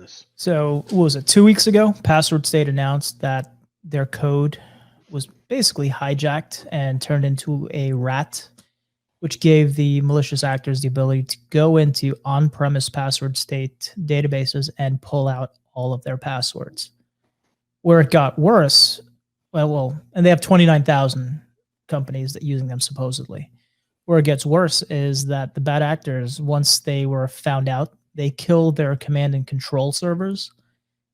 this. So what was it, 2 weeks ago? Passwordstate announced that their code was basically hijacked and turned into a rat, which gave the malicious actors the ability to go into on-premise Passwordstate databases and pull out all of their passwords. Where it got worse, and they have 29,000 companies that using them supposedly. Where it gets worse is that the bad actors, once they were found out, they killed their command and control servers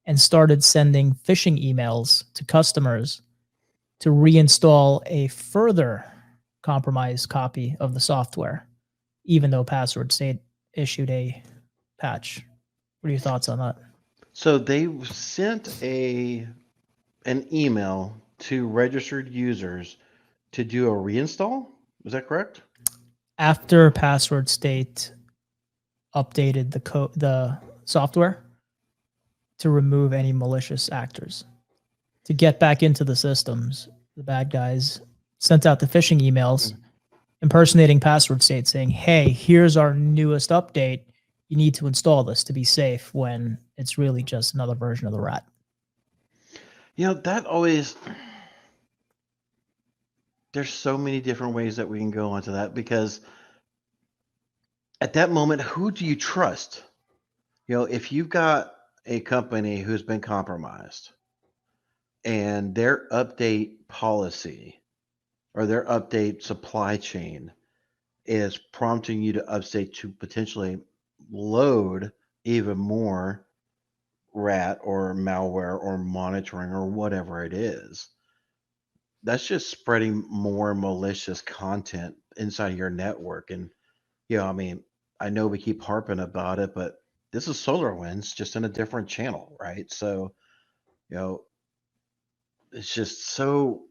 and started sending phishing emails to customers to reinstall a further compromised copy of the software, even though Passwordstate issued a patch. What are your thoughts on that? So they sent an email to registered users to do a reinstall. Is that correct? After Passwordstate updated the software to remove any malicious actors, to get back into the systems, the bad guys sent out the phishing emails impersonating Passwordstate saying, hey, here's our newest update. You need to install this to be safe, when it's really just another version of the rat. That always, there's so many different ways that we can go onto that, because at that moment, who do you trust? If you've got a company who's been compromised and their update policy or their update supply chain is prompting you to update to potentially load even more rat or malware or monitoring or whatever it is, that's just spreading more malicious content inside of your network. And I know we keep harping about it, but this is SolarWinds just in a different channel, right? So it's just so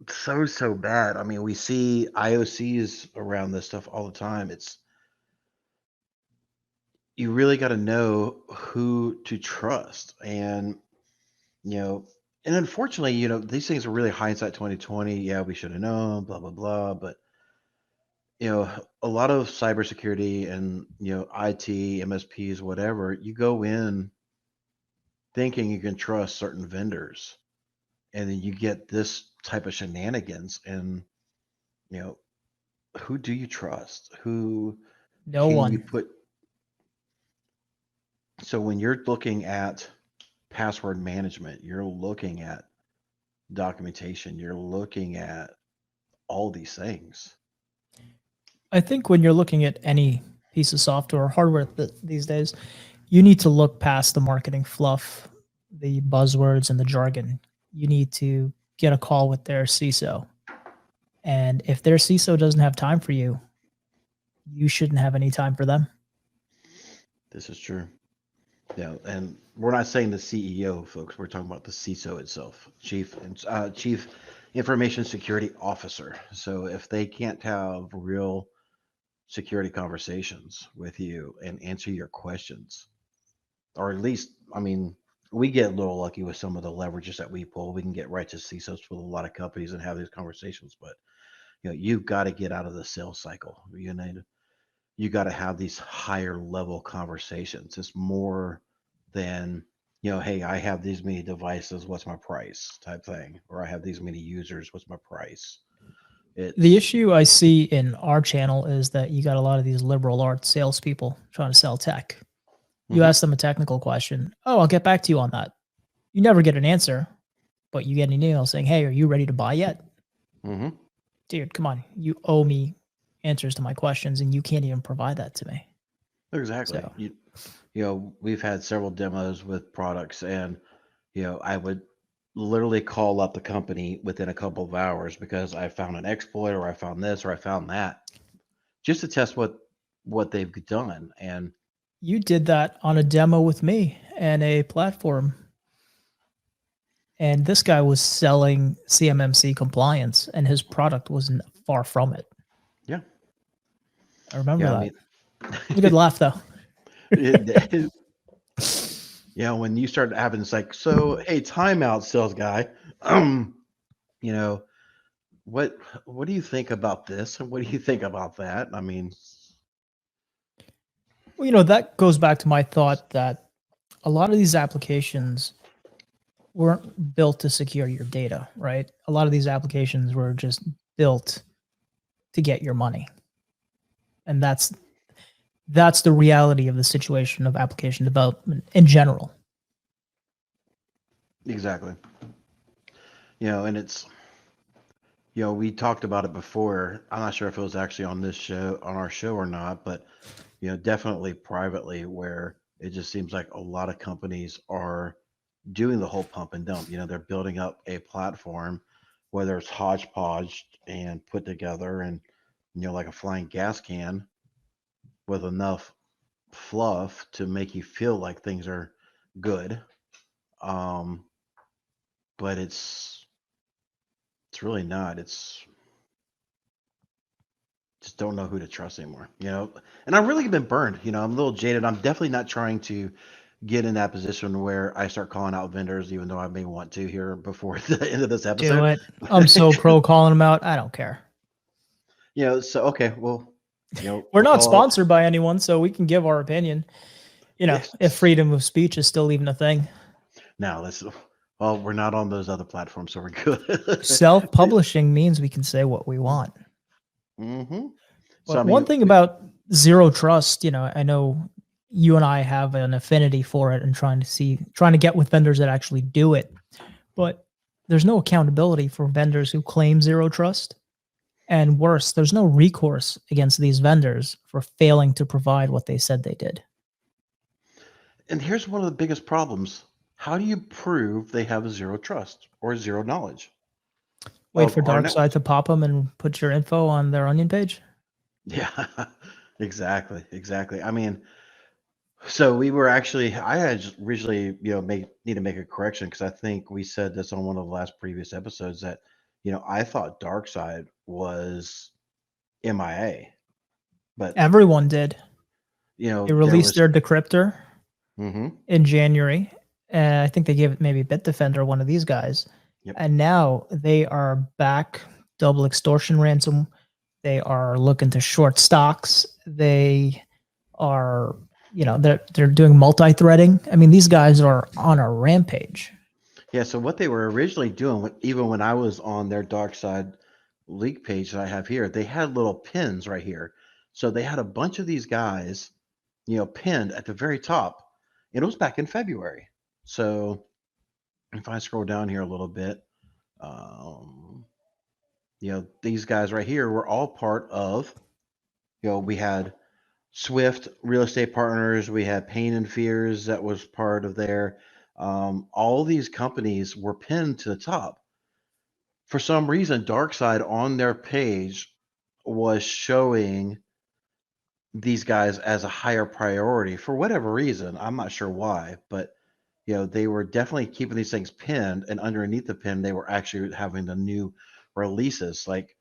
bad. I mean, we see IOCs around this stuff all the time. You really got to know who to trust. And unfortunately, these things are really hindsight 2020. Yeah, we should have known, blah, blah, blah. But, a lot of cybersecurity and, IT, MSPs, whatever, you go in thinking you can trust certain vendors, and then you get this type of shenanigans. And, who do you trust? Who No can one. you put? So when you're looking at password management, you're looking at documentation, you're looking at all these things. I think when you're looking at any piece of software or hardware these days, you need to look past the marketing fluff, the buzzwords, and the jargon. You need to get a call with their CISO. And if their CISO doesn't have time for you, you shouldn't have any time for them. This is true. Yeah, and we're not saying the CEO, folks. We're talking about the CISO itself, Chief Information Security Officer. So if they can't have real security conversations with you and answer your questions, or at least, we get a little lucky with some of the leverages that we pull. We can get right to CISOs with a lot of companies and have these conversations. But you've got to get out of the sales cycle. You got to have these higher level conversations. It's more than, hey, I have these many devices, what's my price type thing, or I have these many users, what's my price? The issue I see in our channel is that you got a lot of these liberal arts salespeople trying to sell tech. You ask them a technical question. Oh, I'll get back to you on that. You never get an answer, but you get an email saying, hey, are you ready to buy yet? Dude, come on. You owe me answers to my questions, and you can't even provide that to me. Exactly. So, we've had several demos with products, and, I would literally call up the company within a couple of hours because I found an exploit, or I found this, or I found that, just to test what they've done. And you did that on a demo with me and a platform. And this guy was selling CMMC compliance, and his product wasn't far from it. Yeah. I remember that. It was a good laugh, though. Yeah, when you start having, it's like, so, hey, timeout, sales guy. What do you think about this? And what do you think about that? Well, that goes back to my thought that a lot of these applications weren't built to secure your data, right? A lot of these applications were just built to get your money. And that's the reality of the situation of application development in general. Exactly. And it's, we talked about it before. I'm not sure if it was actually on our show or not, but, definitely privately, where it just seems like a lot of companies are doing the whole pump and dump. They're building up a platform, whether it's hodgepodge and put together and, like a flying gas can with enough fluff to make you feel like things are good. Um, but it's really not. It's just don't know who to trust anymore. And I've really been burned. I'm a little jaded. I'm definitely not trying to get in that position where I start calling out vendors, even though I may want to here before the end of this Do episode. it. I'm so pro calling them out. I don't care. So okay, well, We're we'll not call it. sponsored by anyone, so we can give our opinion. If Yes. freedom of speech is still even a thing. Now let's. Well, we're not on those other platforms, so we're good. Self-publishing means we can say what we want. Mm-hmm. So I But one mean, thing about zero trust, I know you and I have an affinity for it and trying to get with vendors that actually do it. But there's no accountability for vendors who claim zero trust. And worse, there's no recourse against these vendors for failing to provide what they said they did. and here's one of the biggest problems. How do you prove they have zero trust or zero knowledge Wait of for our Darkside network? to pop them and put your info on their onion page. Yeah, exactly, exactly. I mean, so we were actually, I had just originally, need to make a correction because I think we said this on one of the last previous episodes that, I thought Darkside was MIA, but Everyone did. They there released was. their decryptor Hmm. in January. And I think they gave it maybe Bitdefender, one of these guys. Yep. And now they are back, double extortion ransom. They are looking to short stocks. They are, they're doing multi-threading. I mean, these guys are on a rampage. Yeah. So what they were originally doing, even when I was on their Darkside leak page that I have here, they had little pins right here. So they had a bunch of these guys, pinned at the very top. And it was back in February. So if I scroll down here a little bit, um, these guys right here were all part of, we had Swift Real Estate Partners, we had Pain and Fears that was part of there. All these companies were pinned to the top. For some reason, Darkside on their page was showing these guys as a higher priority for whatever reason. I'm not sure why, but they were definitely keeping these things pinned, and underneath the pin, they were actually having the new releases. Like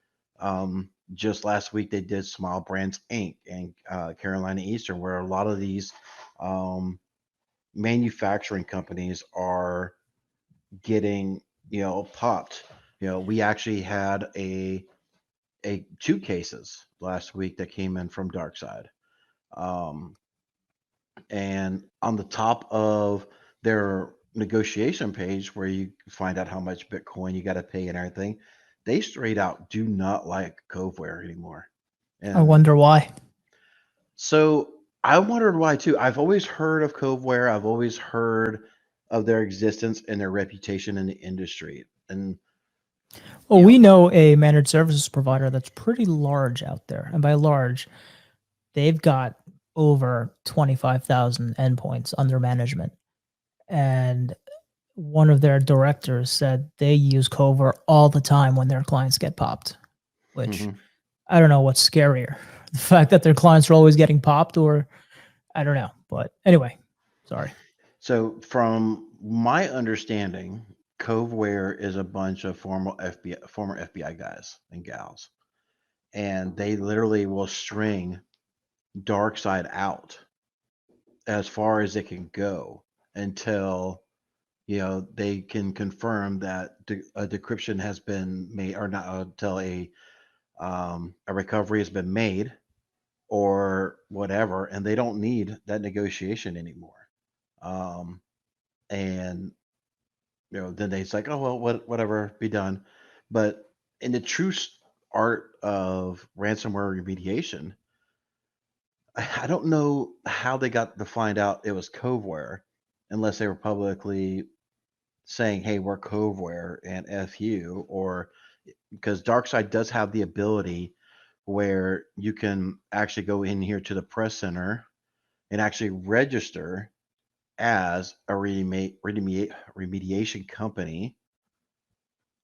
just last week, they did Smile Brands Inc. and Carolina Eastern, where a lot of these um, manufacturing companies are getting popped. We actually had a two cases last week that came in from Darkside. Um, and on the top of their negotiation page where you find out how much Bitcoin you got to pay and everything, they straight out do not like Coveware anymore. I And wonder why. so I wondered why too. I've always heard of Coveware. I've always heard of their existence and their reputation in the industry. And Well, you we know, know a managed services provider that's pretty large out there. And by large, they've got over 25,000 endpoints under management. And one of their directors said they use Cover all the time when their clients get popped, which mhm. I don't know what's scarier. The fact that their clients are always getting popped, or I don't know. But anyway, sorry. So from my understanding, Coveware is a bunch of former FBI guys and gals, and they literally will string Darkside out as far as it can go until they can confirm that a decryption has been made, or not until a recovery has been made or whatever, and they don't need that negotiation anymore. And then it's like, oh well, whatever, be done. But in the true art of ransomware remediation, I don't know how they got to find out it was Coveware, unless they were publicly saying, "Hey, we're Coveware and F you," or because Darkside does have the ability where you can actually go in here to the press center and actually register as a remediation company,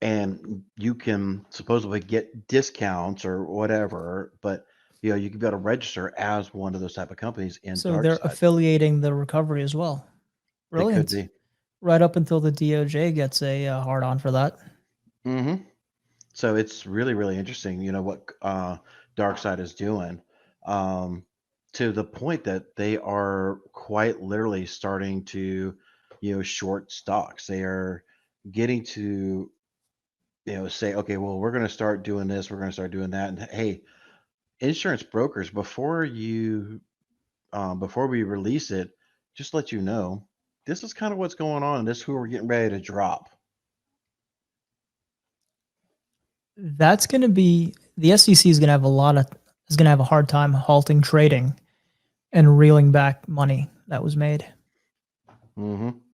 and you can supposedly get discounts or whatever, but you can be able to register as one of those type of companies in So they're Darkside. affiliating the recovery as well. They could Brilliant. be. Right up until the DOJ gets a hard on for that. hmm So it's really, really interesting, what Darkside is doing, um, to the point that they are quite literally starting to, short stocks. They are getting to, say, okay, well, we're going to start doing this, we're going to start doing that, and hey, insurance brokers, before we release it, just let you know, this is kind of what's going on. This is who we're getting ready to drop. That's going to be the SEC is going to have a hard time halting trading and reeling back money that was made. hmm